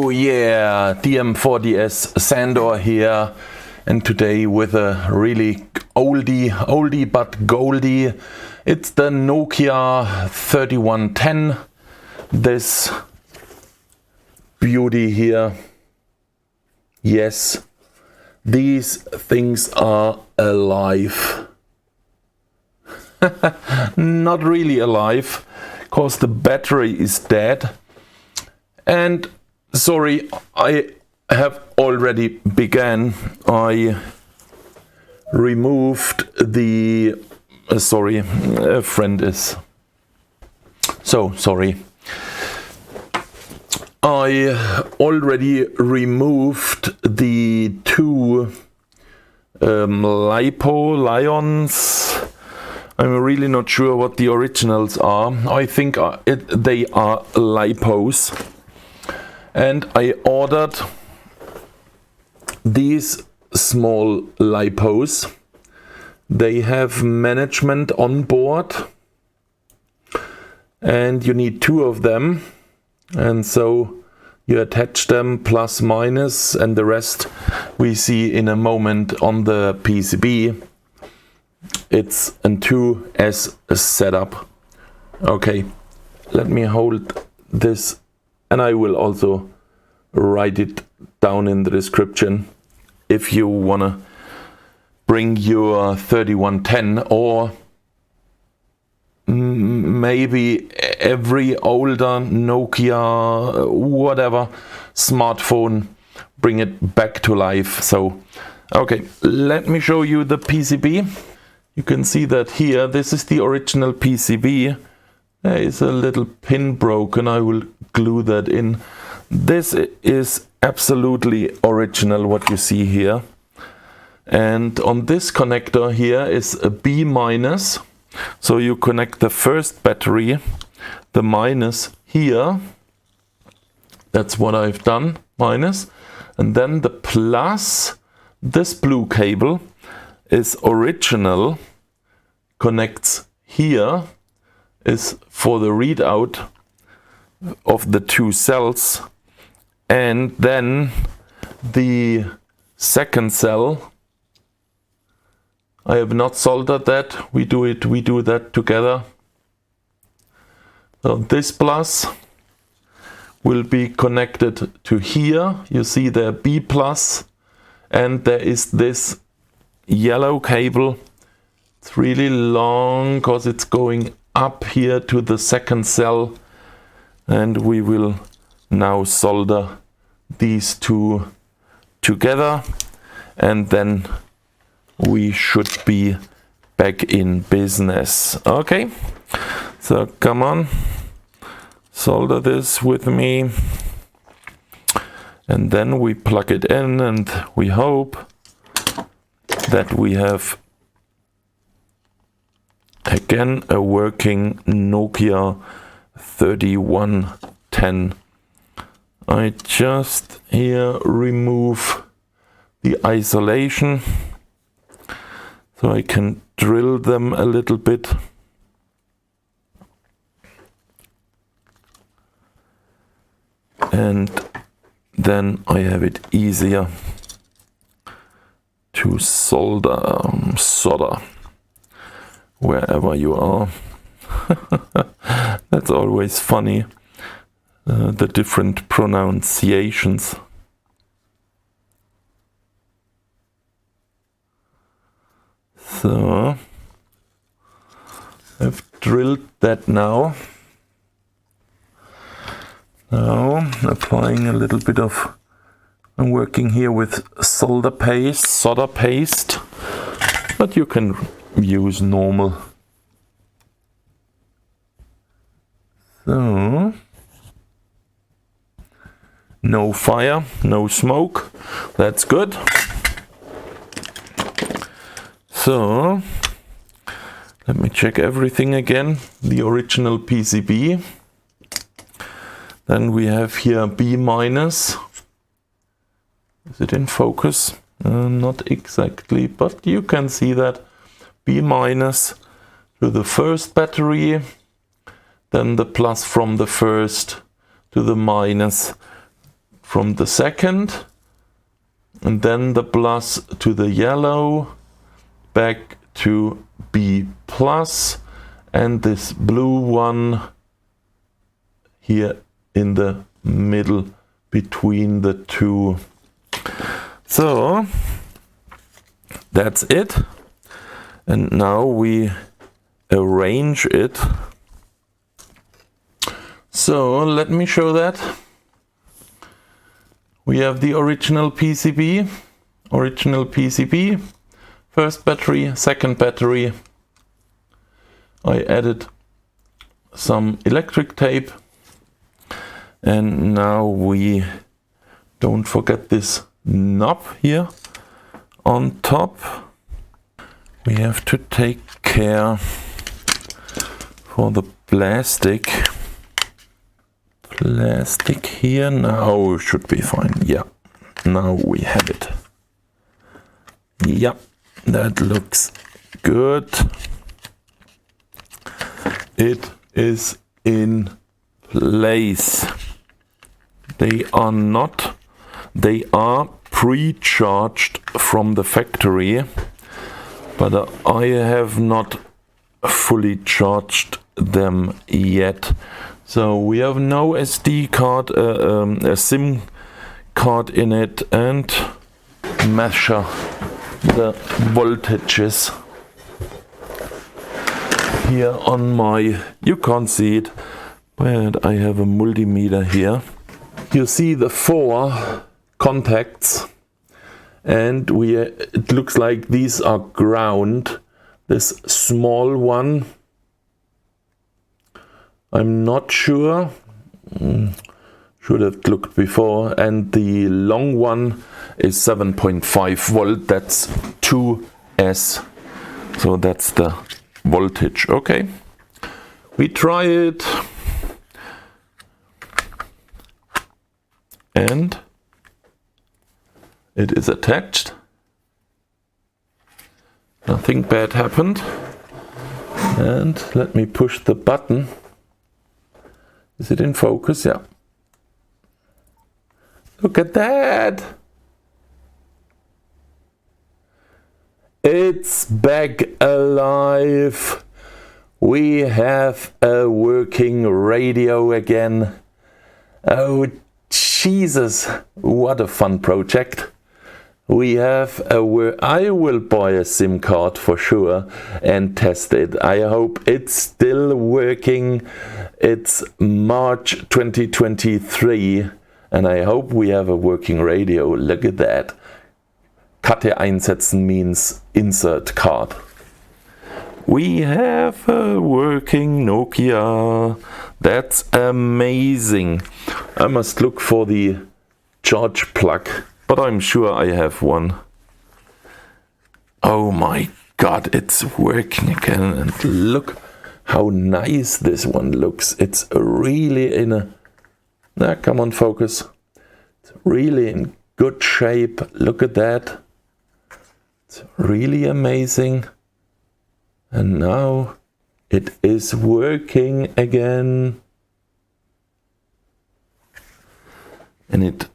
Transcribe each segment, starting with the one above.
Oh yeah, DM40S Sandor here, and today with a really oldie but goldie. It's the Nokia 3110, this beauty here. Yes, these things are alive. Not really alive, because the battery is dead. And sorry, I have already began. I removed the sorry, a friend is so sorry. I already removed the two LiIons. I'm really not sure what the originals are. I think they are lipos. And I ordered these small lipos. They have management on board, and you need two of them, and so you attach them plus minus, and the rest we see in a moment on the PCB. It's a 2S setup. Okay, let me hold this, and I will also write it down in the description if you wanna bring your 3110 or maybe every older Nokia whatever smartphone, bring it back to life. So okay, let me show you the PCB. You can see that here, this is the original PCB. There is a little pin broken. I will glue that in. This is absolutely original, what you see here. And on this connector here is a B minus. So you connect the first battery, the minus here. That's what I've done, minus. And then the plus, this blue cable is original, connects here, is for the readout of the two cells. And then the second cell, I have not soldered that. We do that together. So this plus will be connected to here. You see there B plus, and there is this yellow cable. It's really long because it's going up here to the second cell, and we will now solder these two together, and then we should be back in business. Okay, so come on, solder this with me, and then we plug it in, and we hope that we have again a working Nokia 3110. I just here remove the isolation so I can drill them a little bit. And then I have it easier to solder wherever you are. That's always funny, the different pronunciations. So I've drilled that now. Now applying a little bit of, I'm working here with solder paste, but you can use normal. So no fire, no smoke, that's good. So let me check everything again. The original PCB. Then we have here B minus. Is it in focus? Not exactly, but you can see that B minus to the first battery, then the plus from the first to the minus from the second, and then the plus to the yellow, back to B plus, and this blue one here in the middle between the two. So that's it, and now we arrange it. So let me show that. We have the original PCB, first battery, second battery. I added some electric tape, and now we don't forget this knob here on top. We have to take care for the plastic here. Now should be fine. Yeah, now we have it. Yeah, that looks good. It is in place. They are pre-charged from the factory, but I have not fully charged them yet. So we have no SD card, a SIM card in it, and measure the voltages here on my, you can't see it, but I have a multimeter here. You see the 4 contacts, and it looks like these are ground. This small one, I'm not sure, should have looked before, and the long one is 7.5 volt, that's 2S, so that's the voltage. Okay, we try it, and it is attached. Nothing bad happened. And let me push the button. Is it in focus? Yeah. Look at that! It's back alive! We have a working radio again. Oh Jesus, what a fun project. We have I will buy a SIM card for sure and test it. I hope it's still working. It's March 2023 and I hope we have a working radio. Look at that. Karte einsetzen means insert card. We have a working Nokia. That's amazing. I must look for the charge plug, but I'm sure I have one. Oh my God, it's working again, and look how nice this one looks. It's really in a, come on, focus. It's really in good shape. Look at that. It's really amazing. And now it is working again. And it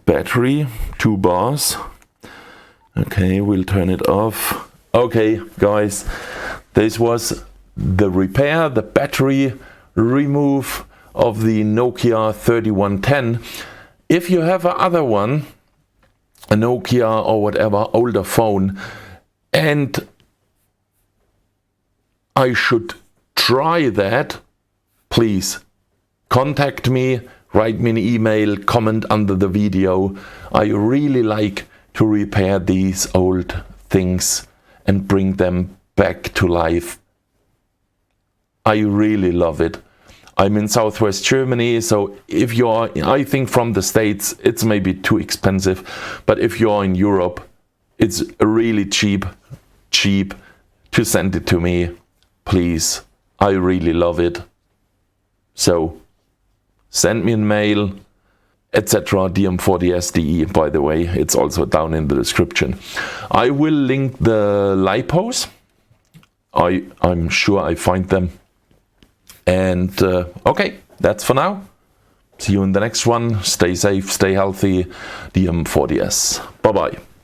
battery 2 bars. Okay, we'll turn it off. Okay, guys, this was the repair, the battery remove of the Nokia 3110. If you have another one, a Nokia or whatever older phone, and I should try that, please contact me, write me an email, comment under the video. I really like to repair these old things and bring them back to life. I really love it. I'm in Southwest Germany, so if you're, I think from the States, it's maybe too expensive, but if you're in Europe, it's really cheap to send it to me. Please, I really love it. So send me a mail, etc. DM40SDE, by the way, it's also down in the description. I will link the lipos. I'm sure I find them. And okay, that's for now. See you in the next one. Stay safe, stay healthy. The M40S. Bye bye.